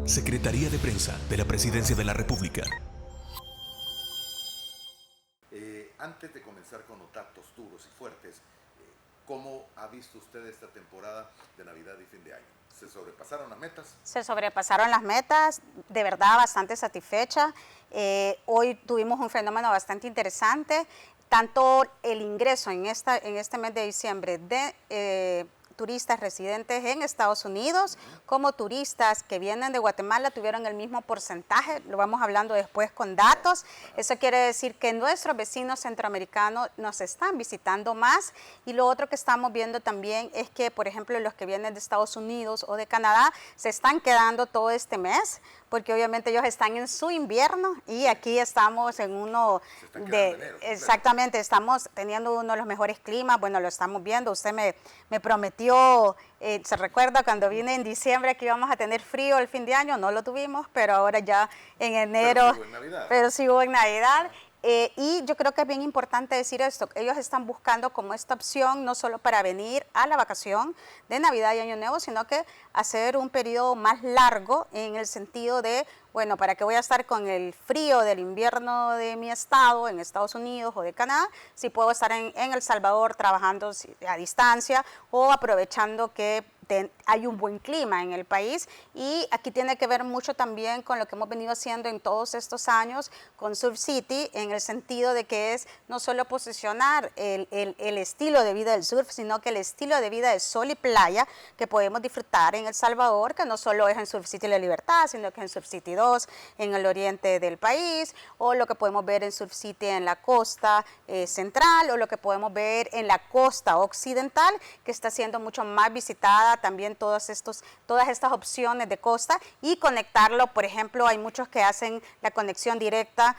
Secretaría de Prensa de la Presidencia de la República. Antes de comenzar con los datos duros y fuertes, ¿cómo ha visto usted esta temporada de Navidad y fin de año? ¿Se sobrepasaron las metas? Se sobrepasaron las metas, de verdad bastante satisfecha. Hoy tuvimos un fenómeno bastante interesante, tanto el ingreso en este mes de diciembre de turistas residentes en Estados Unidos, como turistas que vienen de Guatemala tuvieron el mismo porcentaje, lo vamos hablando después con datos. Eso quiere decir que nuestros vecinos centroamericanos nos están visitando más, y lo otro que estamos viendo también es que, por ejemplo, los que vienen de Estados Unidos o de Canadá se están quedando todo este mes, porque obviamente ellos están en su invierno y aquí estamos en uno de, exactamente, estamos teniendo uno de los mejores climas. Bueno, lo estamos viendo, usted me prometió, se recuerda cuando vine en diciembre que íbamos a tener frío el fin de año, no lo tuvimos, pero ahora ya en enero, pero sí hubo en Navidad. Y yo creo que es bien importante decir esto, ellos están buscando como esta opción no solo para venir a la vacación de Navidad y Año Nuevo, sino que hacer un periodo más largo en el sentido de, bueno, ¿para qué voy a estar con el frío del invierno de mi estado, en Estados Unidos o de Canadá, si puedo estar en El Salvador trabajando a distancia o aprovechando que hay un buen clima en el país? Y aquí tiene que ver mucho también con lo que hemos venido haciendo en todos estos años con Surf City, en el sentido de que es no solo posicionar el estilo de vida del surf, sino que el estilo de vida de sol y playa que podemos disfrutar en El Salvador, que no solo es en Surf City La Libertad, sino que en Surf City 2 en el oriente del país, o lo que podemos ver en Surf City en la costa central, o lo que podemos ver en la costa occidental, que está siendo mucho más visitada también todas estas opciones de costa, y conectarlo. Por ejemplo, hay muchos que hacen la conexión directa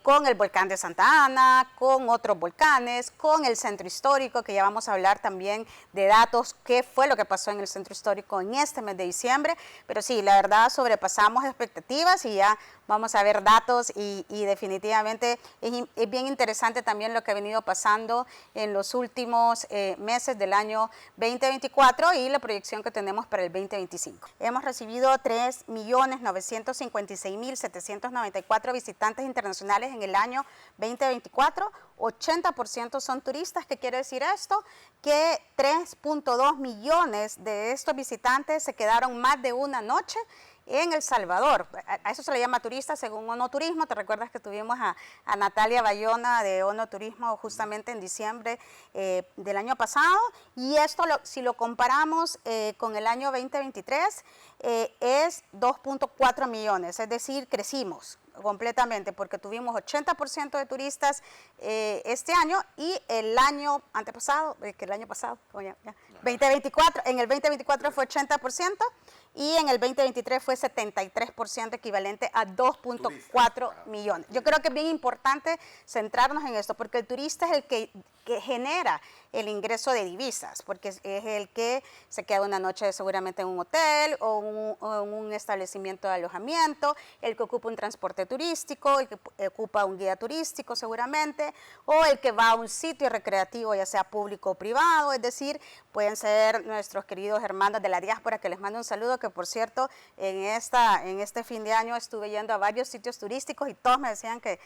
con el volcán de Santa Ana, con otros volcanes, con el centro histórico, que ya vamos a hablar también de datos, qué fue lo que pasó en el centro histórico en este mes de diciembre. Pero sí, la verdad sobrepasamos expectativas y ya vamos a ver datos, y definitivamente es bien interesante también lo que ha venido pasando en los últimos meses del año 2024 y la proyección que tenemos para el 2025. Hemos recibido 3.956.794 visitantes internacionales en el año 2024, 80% son turistas. ¿Qué quiere decir esto? Que 3.2 millones de estos visitantes se quedaron más de una noche en El Salvador. A eso se le llama turista según ONU Turismo. Te recuerdas que tuvimos a Natalia Bayona de ONU Turismo justamente en diciembre del año pasado, y esto si lo comparamos con el año 2023 es 2.4 millones, es decir, crecimos completamente, porque tuvimos 80% de turistas este año, y el año antepasado, 2024, en el 2024 fue 80%, y en el 2023 fue 73%, equivalente a 2.4 millones. Yo creo que es bien importante centrarnos en esto, porque el turista es el que genera el ingreso de divisas, porque es el que se queda una noche seguramente en un hotel o en un establecimiento de alojamiento, el que ocupa un transporte turístico, el que ocupa un guía turístico seguramente, o el que va a un sitio recreativo, ya sea público o privado. Es decir, pueden ser nuestros queridos hermanos de la diáspora, que les mando un saludo, que por cierto en este fin de año estuve yendo a varios sitios turísticos y todos me decían que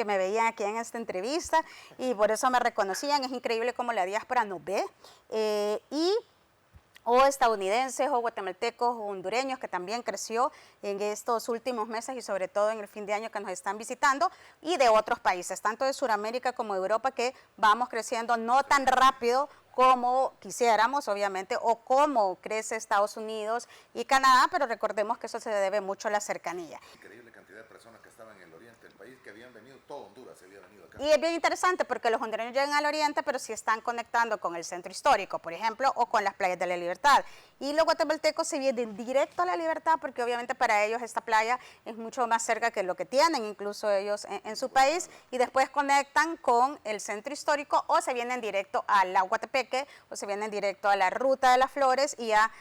me veían aquí en esta entrevista, y por eso me reconocían. Es increíble cómo la diáspora nos ve, o estadounidenses, o guatemaltecos, o hondureños, que también creció en estos últimos meses y sobre todo en el fin de año, que nos están visitando, y de otros países, tanto de Sudamérica como de Europa, que vamos creciendo no tan rápido como quisiéramos, obviamente, o como crece Estados Unidos y Canadá, pero recordemos que eso se debe mucho a la cercanía. Increíble cantidad de personas que estaban en el oriente del país, que habían venido, todo Honduras se había venido acá. Y es bien interesante porque los hondureños llegan al oriente, pero sí están conectando con el centro histórico, por ejemplo, o con las playas de la Libertad. Y los guatemaltecos se vienen directo a la Libertad, porque obviamente para ellos esta playa es mucho más cerca que lo que tienen incluso ellos en su país, y después conectan con el centro histórico, o se vienen directo a la Guatepeque, o se vienen directo a la Ruta de las Flores, y ya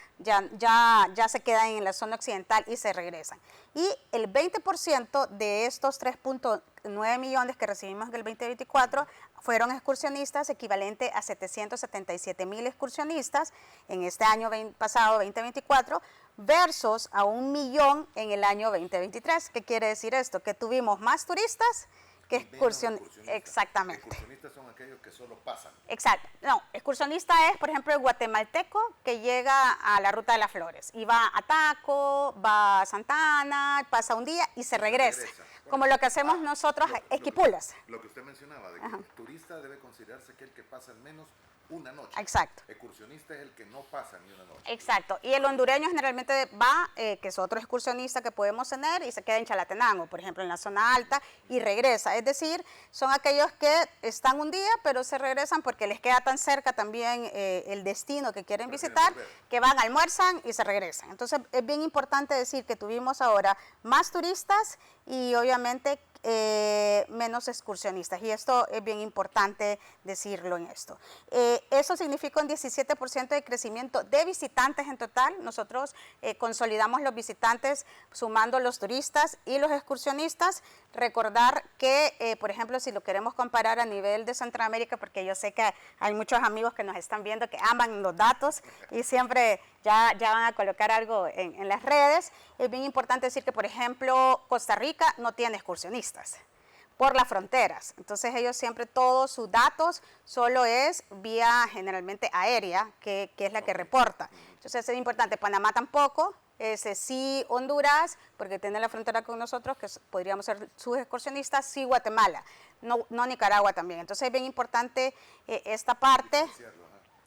se quedan en la zona occidental y se regresan. Y el 20% de estos 3.9 millones que recibimos en el 2024 fueron excursionistas, equivalente a 777,000 excursionistas en este año pasado, 2024, versus a 1 millón en el año 2023. ¿Qué quiere decir esto? Que tuvimos más turistas que excursionistas. Exactamente. Excursionistas son aquellos que solo pasan. Exacto. No, excursionista es, por ejemplo, el guatemalteco que llega a la Ruta de las Flores y va a Taco, va a Santa Ana, pasa un día y se regresa. Como lo que hacemos nosotros, Esquipulas. Lo que usted mencionaba, de que el turista debe considerarse aquel que pasa al menos una noche. Exacto. Excursionista es el que no pasa ni una noche. Exacto. Y el hondureño generalmente va, que es otro excursionista que podemos tener, y se queda en Chalatenango, por ejemplo, en la zona alta, y regresa. Es decir, son aquellos que están un día, pero se regresan porque les queda tan cerca también el destino que quieren visitar, que van, almuerzan y se regresan. Entonces, es bien importante decir que tuvimos ahora más turistas y obviamente menos excursionistas, y esto es bien importante decirlo en esto. Eso significa un 17% de crecimiento de visitantes en total. Nosotros consolidamos los visitantes sumando los turistas y los excursionistas. Recordar que, por ejemplo, si lo queremos comparar a nivel de Centroamérica, porque yo sé que hay muchos amigos que nos están viendo que aman los datos y siempre ya van a colocar algo en las redes, es bien importante decir que, por ejemplo, Costa Rica no tiene excursionistas por las fronteras. Entonces ellos siempre, todos sus datos solo es vía generalmente aérea, que es la que reporta. Entonces es importante. Panamá tampoco, sí Honduras, porque tiene la frontera con nosotros, que podríamos ser sus excursionistas, sí Guatemala, no Nicaragua también. Entonces es bien importante esta parte.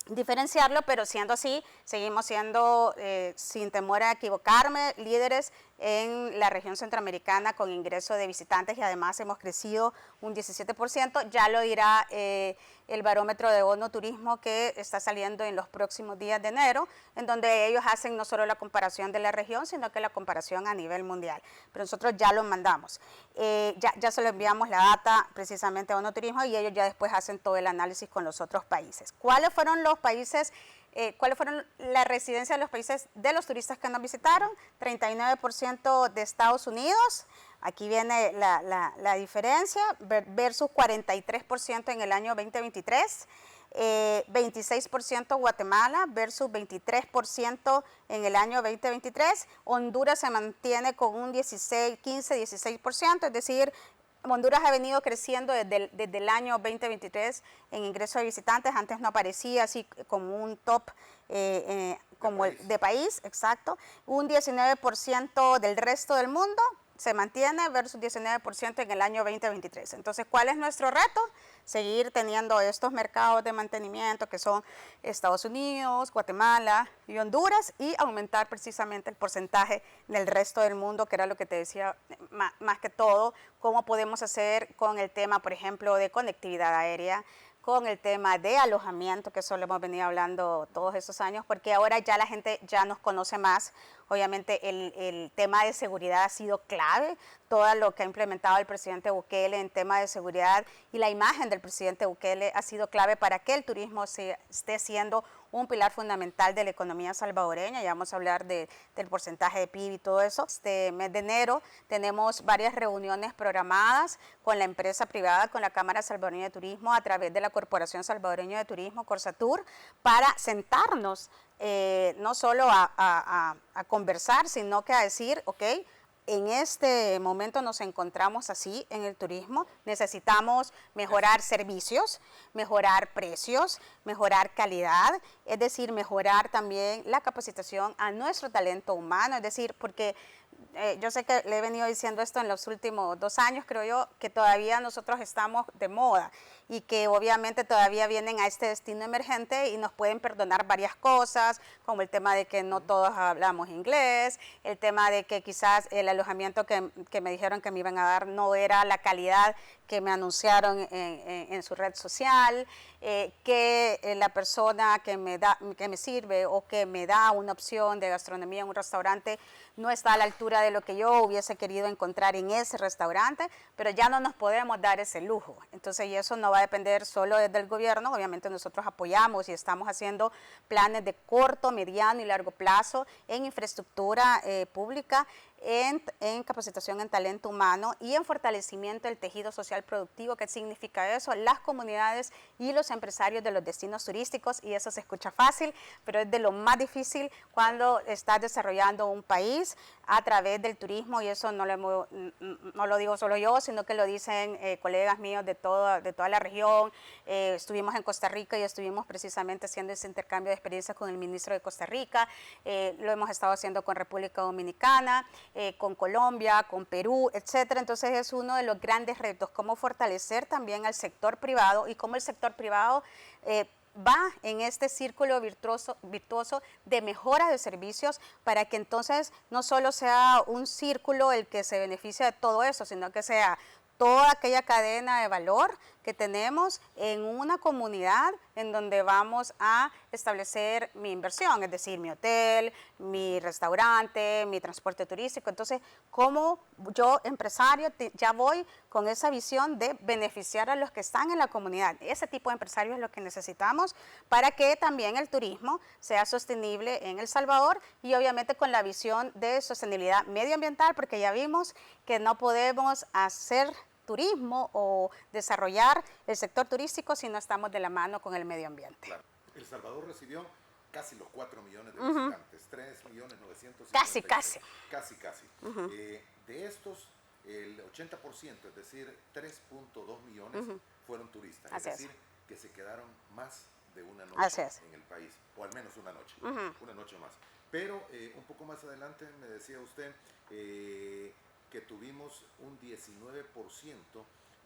Diferenciarlo, pero siendo así, seguimos siendo, sin temor a equivocarme, líderes en la región centroamericana con ingreso de visitantes, y además hemos crecido un 17%, ya lo dirá el barómetro de ONU Turismo que está saliendo en los próximos días de enero, en donde ellos hacen no solo la comparación de la región, sino que la comparación a nivel mundial. Pero nosotros ya lo mandamos, ya se lo enviamos la data precisamente a ONU Turismo, y ellos ya después hacen todo el análisis con los otros países. ¿Cuáles fueron los países? ¿Cuáles fueron la residencia de los países de los turistas que nos visitaron? 39% de Estados Unidos, aquí viene la diferencia, versus 43% en el año 2023, 26% Guatemala versus 23% en el año 2023, Honduras se mantiene con un 15-16%, es decir, Honduras ha venido creciendo desde el año 2023 en ingreso de visitantes. Antes no aparecía así como un top como el de país, exacto. Un 19% del resto del mundo se mantiene versus 19% en el año 2023. Entonces, ¿cuál es nuestro reto? Seguir teniendo estos mercados de mantenimiento que son Estados Unidos, Guatemala y Honduras, y aumentar precisamente el porcentaje del resto del mundo, que era lo que te decía, más que todo, cómo podemos hacer con el tema, por ejemplo, de conectividad aérea, con el tema de alojamiento, que eso lo hemos venido hablando todos estos años, porque ahora ya la gente ya nos conoce más. Obviamente el tema de seguridad ha sido clave, todo lo que ha implementado el presidente Bukele en tema de seguridad, y la imagen del presidente Bukele ha sido clave para que el turismo esté siendo un pilar fundamental de la economía salvadoreña. Ya vamos a hablar del porcentaje de PIB y todo eso. Este mes de enero tenemos varias reuniones programadas con la empresa privada, con la Cámara Salvadoreña de Turismo, a través de la Corporación Salvadoreña de Turismo, Corsatur, para sentarnos no solo a conversar, sino que a decir, ok, en este momento nos encontramos así en el turismo, necesitamos mejorar servicios, mejorar precios, mejorar calidad, es decir, mejorar también la capacitación a nuestro talento humano, es decir, porque yo sé que le he venido diciendo esto en los últimos 2 años, creo yo, que todavía nosotros estamos de moda y que obviamente todavía vienen a este destino emergente y nos pueden perdonar varias cosas, como el tema de que no todos hablamos inglés, el tema de que quizás el alojamiento que me dijeron que me iban a dar no era la calidad que me anunciaron en su red social, que la persona que me sirve o que me da una opción de gastronomía en un restaurante no está a la altura de lo que yo hubiese querido encontrar en ese restaurante, pero ya no nos podemos dar ese lujo. Entonces, y eso no va a depender solo desde el gobierno, obviamente nosotros apoyamos y estamos haciendo planes de corto, mediano y largo plazo en infraestructura pública, en capacitación en talento humano y en fortalecimiento del tejido social productivo. ¿Qué significa eso? Las comunidades y los empresarios de los destinos turísticos, y eso se escucha fácil, pero es de lo más difícil cuando estás desarrollando un país a través del turismo, y eso no lo digo solo yo, sino que lo dicen colegas míos de toda la región. Estuvimos en Costa Rica y estuvimos precisamente haciendo ese intercambio de experiencias con el ministro de Costa Rica, lo hemos estado haciendo con República Dominicana, con Colombia, con Perú, etcétera. Entonces es uno de los grandes retos, cómo fortalecer también al sector privado y cómo el sector privado va en este círculo virtuoso de mejora de servicios, para que entonces no solo sea un círculo el que se beneficia de todo eso, sino que sea toda aquella cadena de valor que tenemos en una comunidad en donde vamos a establecer mi inversión, es decir, mi hotel, mi restaurante, mi transporte turístico. Entonces, como yo, empresario, ya voy con esa visión de beneficiar a los que están en la comunidad. Ese tipo de empresarios es lo que necesitamos para que también el turismo sea sostenible en El Salvador, y obviamente con la visión de sostenibilidad medioambiental, porque ya vimos que no podemos hacer turismo o desarrollar el sector turístico si no estamos de la mano con el medio ambiente. Claro. El Salvador recibió casi los 4 millones de visitantes, 3.950.000. Casi. De estos, el 80%, es decir, 3.2 millones, fueron turistas. Es decir, que se quedaron más de una noche en el país, o al menos una noche más. Pero un poco más adelante me decía usted que tuvimos un 19%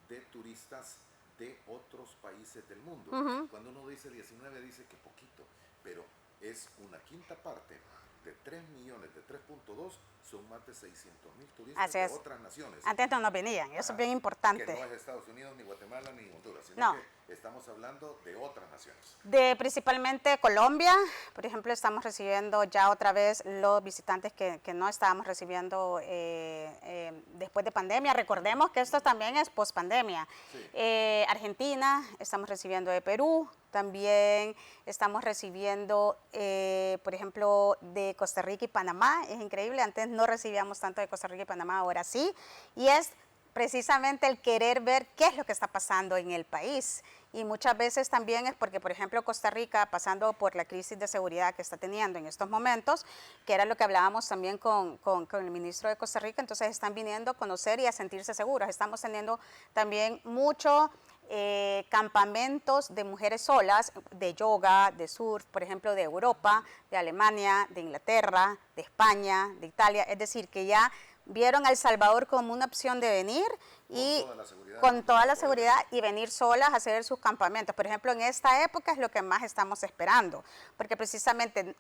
de turistas de otros países del mundo. Cuando uno dice 19, dice que poquito, pero es una quinta parte de 3 millones, de 3.2, son más de 600.000 turistas de otras naciones. Antes no nos venían, eso es bien importante. Que no es Estados Unidos, ni Guatemala, ni Honduras, sino que estamos hablando de otras naciones. De principalmente Colombia, por ejemplo, estamos recibiendo ya otra vez los visitantes que no estábamos recibiendo después de pandemia. Recordemos que esto también es post-pandemia. Sí. Argentina, estamos recibiendo de Perú, también estamos recibiendo, por ejemplo, de Costa Rica y Panamá. Es increíble, antes no recibíamos tanto de Costa Rica y Panamá, ahora sí. Y es precisamente el querer ver qué es lo que está pasando en el país. Y muchas veces también es porque, por ejemplo, Costa Rica, pasando por la crisis de seguridad que está teniendo en estos momentos, que era lo que hablábamos también con el ministro de Costa Rica, entonces están viniendo a conocer y a sentirse seguros. Estamos teniendo también mucho campamentos de mujeres solas, de yoga, de surf, por ejemplo, de Europa, de Alemania, de Inglaterra, de España, de Italia. Es decir, que ya vieron a El Salvador como una opción de venir y con toda la seguridad y venir solas a hacer sus campamentos. Por ejemplo, en esta época es lo que más estamos esperando, porque precisamente,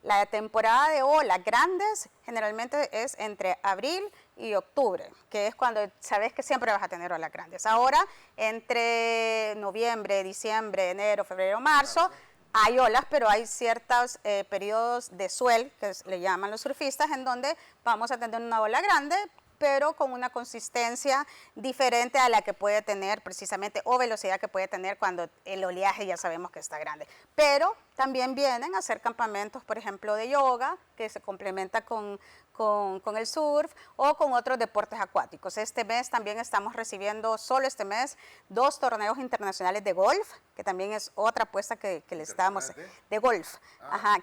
la temporada de olas grandes generalmente es entre abril y octubre, que es cuando sabes que siempre vas a tener olas grandes. Ahora, entre noviembre, diciembre, enero, febrero, marzo, hay olas, pero hay ciertos periodos de swell, que le llaman los surfistas, en donde vamos a tener una ola grande, pero con una consistencia diferente a la que puede tener precisamente, o velocidad que puede tener cuando el oleaje ya sabemos que está grande. Pero también vienen a hacer campamentos, por ejemplo, de yoga, que se complementa con el surf o con otros deportes acuáticos. Este mes también estamos recibiendo, solo este mes, 2 torneos internacionales de golf, que también es otra apuesta que le estamos, de golf,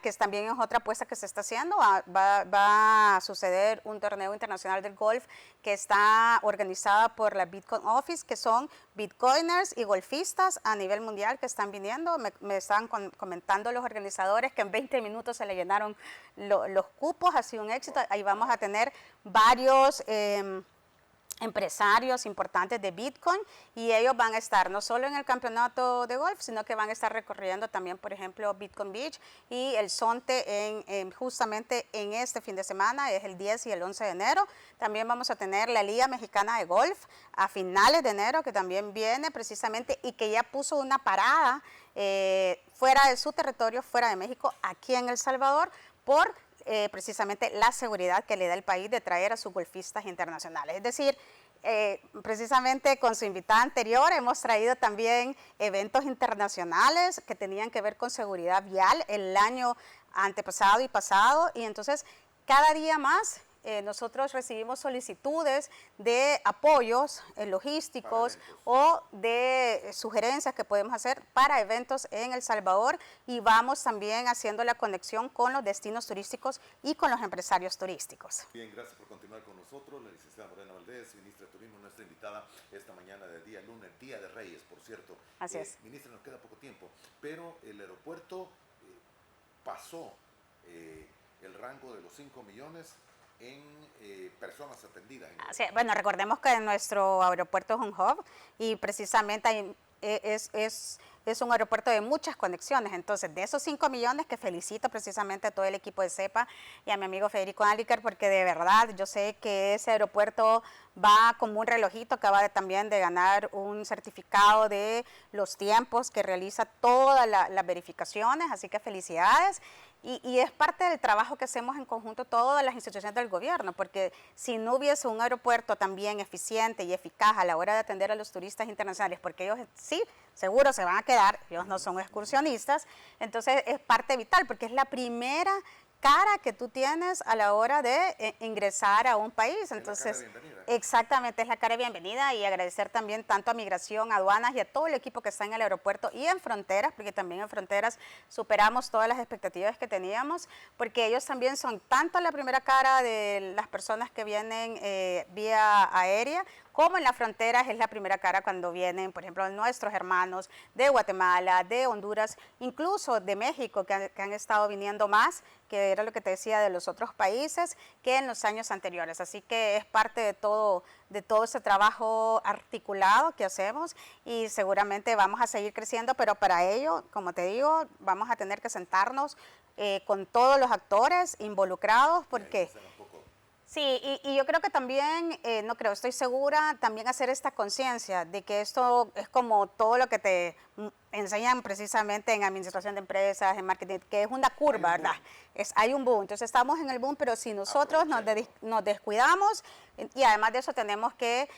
que también es otra apuesta que se está haciendo. Va a suceder un torneo internacional del golf que está organizada por la Bitcoin Office, que son bitcoiners y golfistas a nivel mundial que están viniendo. Me estaban comentando los organizadores que en 20 minutos se le llenaron los cupos, ha sido un éxito. Ahí vamos a tener varios empresarios importantes de Bitcoin, y ellos van a estar no solo en el campeonato de golf, sino que van a estar recorriendo también, por ejemplo, Bitcoin Beach y el Zonte justamente en este fin de semana, es el 10 y el 11 de enero. También vamos a tener la Liga Mexicana de Golf a finales de enero, que también viene precisamente y que ya puso una parada fuera de su territorio, fuera de México, aquí en El Salvador, por precisamente la seguridad que le da el país de traer a sus golfistas internacionales. Es decir, precisamente con su invitada anterior hemos traído también eventos internacionales que tenían que ver con seguridad vial el año antepasado y pasado, y entonces cada día más nosotros recibimos solicitudes de apoyos logísticos o de sugerencias que podemos hacer para eventos en El Salvador, y vamos también haciendo la conexión con los destinos turísticos y con los empresarios turísticos. Bien, gracias por continuar con nosotros. La licenciada Morena Valdés, ministra de Turismo, nuestra invitada esta mañana del día lunes, Día de Reyes, por cierto. Así es. Ministra, nos queda poco tiempo, pero el aeropuerto pasó el rango de los 5 millones en personas atendidas. Sí, bueno, recordemos que nuestro aeropuerto es un hub y precisamente es un aeropuerto de muchas conexiones. Entonces, de esos 5 millones, que felicito precisamente a todo el equipo de CEPA y a mi amigo Federico Aliker, porque de verdad yo sé que ese aeropuerto va como un relojito, acaba también de ganar un certificado de los tiempos que realiza todas las verificaciones, así que felicidades. Y es parte del trabajo que hacemos en conjunto todas las instituciones del gobierno, porque si no hubiese un aeropuerto también eficiente y eficaz a la hora de atender a los turistas internacionales, porque ellos sí, seguro se van a quedar, ellos no son excursionistas, entonces es parte vital, porque es la primera cara que tú tienes a la hora de ingresar a un país. Entonces, exactamente, es la cara de bienvenida, y agradecer también tanto a Migración, aduanas y a todo el equipo que está en el aeropuerto y en fronteras, porque también en fronteras superamos todas las expectativas que teníamos, porque ellos también son tanto la primera cara de las personas que vienen vía aérea, como en las fronteras es la primera cara cuando vienen, por ejemplo, nuestros hermanos de Guatemala, de Honduras, incluso de México, que han estado viniendo más, que era lo que te decía, de los otros países, que en los años anteriores. Así que es parte de todo ese trabajo articulado que hacemos, y seguramente vamos a seguir creciendo, pero para ello, como te digo, vamos a tener que sentarnos con todos los actores involucrados, porque... Sí, y yo creo que también, estoy segura, también hacer esta conciencia de que esto es como todo lo que te enseñan precisamente en administración de empresas, en marketing, que es una curva, ¿verdad? Hay un boom, entonces estamos en el boom, pero si nosotros nos descuidamos, y además de eso tenemos que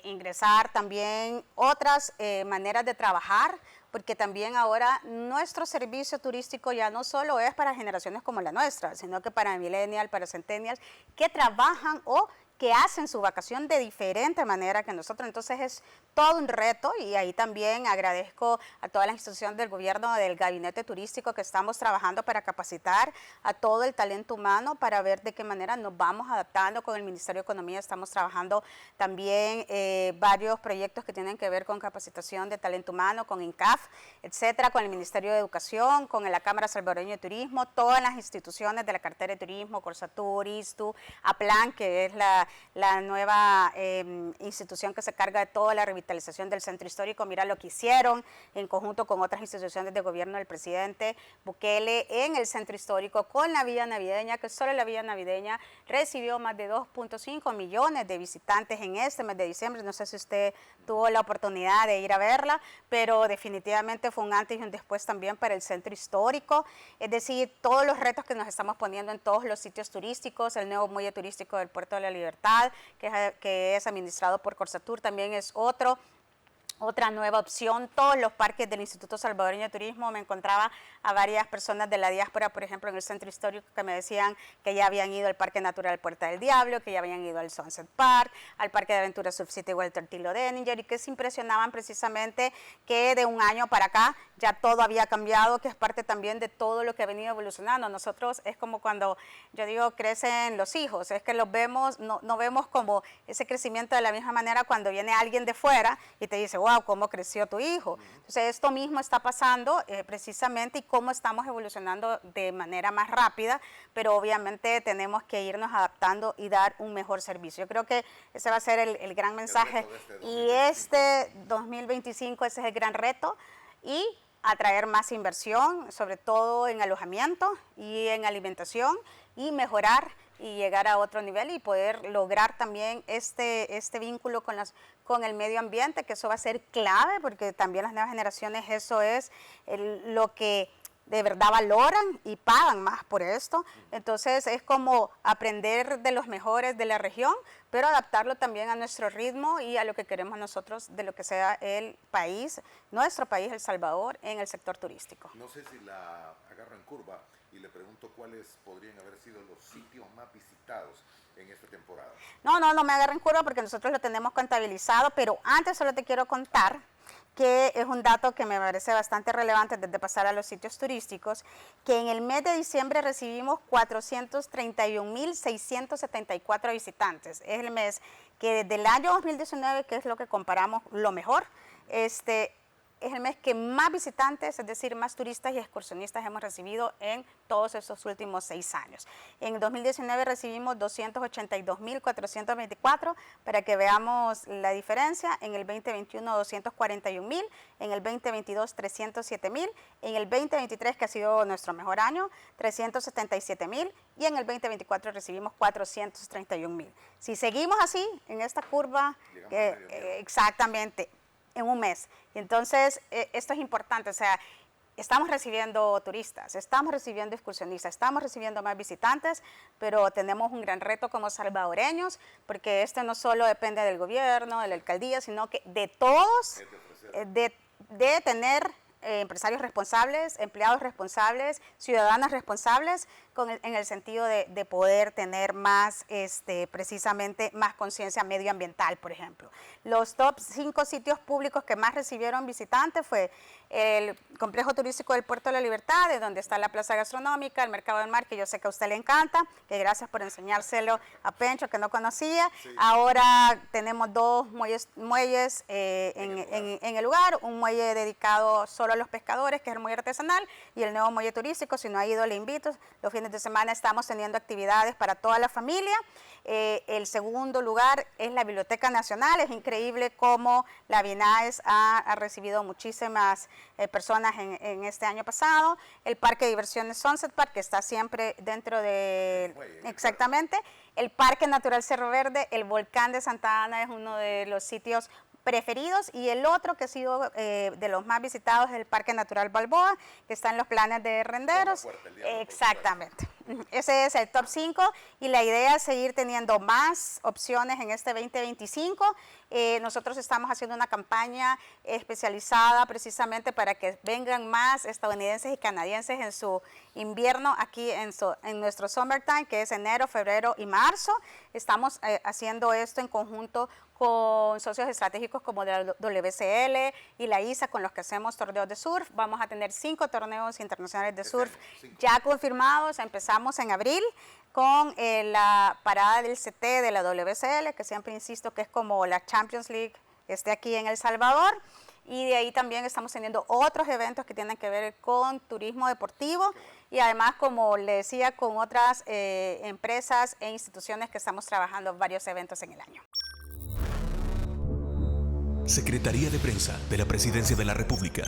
ingresar también otras maneras de trabajar, porque también ahora nuestro servicio turístico ya no solo es para generaciones como la nuestra, sino que para millennials, para centennials, que trabajan o que hacen su vacación de diferente manera que nosotros. Entonces es todo un reto, y ahí también agradezco a todas las instituciones del gobierno, del gabinete turístico, que estamos trabajando para capacitar a todo el talento humano, para ver de qué manera nos vamos adaptando. Con el Ministerio de Economía estamos trabajando también varios proyectos que tienen que ver con capacitación de talento humano, con INCAF, etcétera, con el Ministerio de Educación, con la Cámara Salvadoreña de Turismo, todas las instituciones de la cartera de turismo, Corsatur, ISTU, APLAN, que es la nueva institución que se carga de toda la revitalización del centro histórico. Mira lo que hicieron en conjunto con otras instituciones de gobierno del presidente Bukele en el centro histórico, con la Villa Navideña, que solo la Villa Navideña recibió más de 2.5 millones de visitantes en este mes de diciembre. No sé si usted tuvo la oportunidad de ir a verla, pero definitivamente fue un antes y un después también para el centro histórico. Es decir, todos los retos que nos estamos poniendo en todos los sitios turísticos, el nuevo muelle turístico del Puerto de la Libertad, que es administrado por Corsatur, también es otra nueva opción. Todos los parques del Instituto Salvadoreño de Turismo, me encontraba a varias personas de la diáspora, por ejemplo, en el centro histórico, que me decían que ya habían ido al Parque Natural Puerta del Diablo, que ya habían ido al Sunset Park, al Parque de Aventura Surf City Walter Tilo Denninger, y que se impresionaban precisamente que de un año para acá ya todo había cambiado, que es parte también de todo lo que ha venido evolucionando. Nosotros es como cuando, yo digo, crecen los hijos, es que los vemos, no vemos como ese crecimiento de la misma manera cuando viene alguien de fuera y te dice, wow, cómo creció tu hijo. Entonces esto mismo está pasando precisamente, y cómo estamos evolucionando de manera más rápida, pero obviamente tenemos que irnos adaptando y dar un mejor servicio. Yo creo que ese va a ser el gran mensaje, y este 2025 ese es el gran reto, y atraer más inversión, sobre todo en alojamiento y en alimentación, y mejorar y llegar a otro nivel, y poder lograr también este vínculo con el medio ambiente, que eso va a ser clave, porque también las nuevas generaciones eso es lo que de verdad valoran y pagan más por esto. Entonces es como aprender de los mejores de la región, pero adaptarlo también a nuestro ritmo y a lo que queremos nosotros de lo que sea el país, nuestro país, El Salvador, en el sector turístico. No sé si la agarro en curva, y le pregunto cuáles podrían haber sido los sitios más visitados en esta temporada. No me agarren curva porque nosotros lo tenemos contabilizado, pero antes solo te quiero contar que es un dato que me parece bastante relevante antes de pasar a los sitios turísticos, que en el mes de diciembre recibimos 431.674 visitantes. Es el mes que desde el año 2019, que es lo que comparamos lo mejor, es el mes que más visitantes, es decir, más turistas y excursionistas hemos recibido en todos estos últimos 6 años. En 2019 recibimos 282.424, para que veamos la diferencia. En el 2021, 241.000, en el 2022, 307.000, en el 2023, que ha sido nuestro mejor año, 377.000, y en el 2024 recibimos 431.000. Si seguimos así, en esta curva, exactamente, en un mes. Y entonces, esto es importante, o sea, estamos recibiendo turistas, estamos recibiendo excursionistas, estamos recibiendo más visitantes, pero tenemos un gran reto como salvadoreños, porque esto no solo depende del gobierno, de la alcaldía, sino que de todos, de tener empresarios responsables, empleados responsables, ciudadanos responsables, en el sentido de poder tener más, precisamente, más conciencia medioambiental, por ejemplo. Los top 5 sitios públicos que más recibieron visitantes fue el complejo turístico del Puerto de la Libertad, de donde está la plaza gastronómica, el mercado del mar, que yo sé que a usted le encanta, que gracias por enseñárselo a Pencho, que no conocía. Sí. Ahora tenemos 2 muelles en el lugar, un muelle dedicado solo a los pescadores, que es el muelle artesanal, y el nuevo muelle turístico. Si no ha ido, le invito. Los fines de semana estamos teniendo actividades para toda la familia. El segundo lugar es la Biblioteca Nacional. Es increíble cómo la BINAES ha recibido muchísimas personas en este año pasado. El Parque de Diversiones Sunset Park, que está siempre dentro de... Exactamente. El Parque Natural Cerro Verde, el Volcán de Santa Ana es uno de los sitios preferidos, y el otro que ha sido de los más visitados es el Parque Natural Balboa, que está en los planes de Renderos. Exactamente. Ese es el top 5, y la idea es seguir teniendo más opciones en este 2025. Nosotros estamos haciendo una campaña especializada precisamente para que vengan más estadounidenses y canadienses en su invierno aquí en nuestro summertime, que es enero, febrero y marzo. Estamos haciendo esto en conjunto con socios estratégicos como de la WCL y la ISA, con los que hacemos torneos de surf. Vamos a tener 5 torneos internacionales de surf ya confirmados. Empezamos en abril con la parada del CT de la WCL, que siempre insisto que es como la Champions League aquí en El Salvador. Y de ahí también estamos teniendo otros eventos que tienen que ver con turismo deportivo, y además, como le decía, con otras empresas e instituciones que estamos trabajando varios eventos en el año. Secretaría de Prensa de la Presidencia de la República.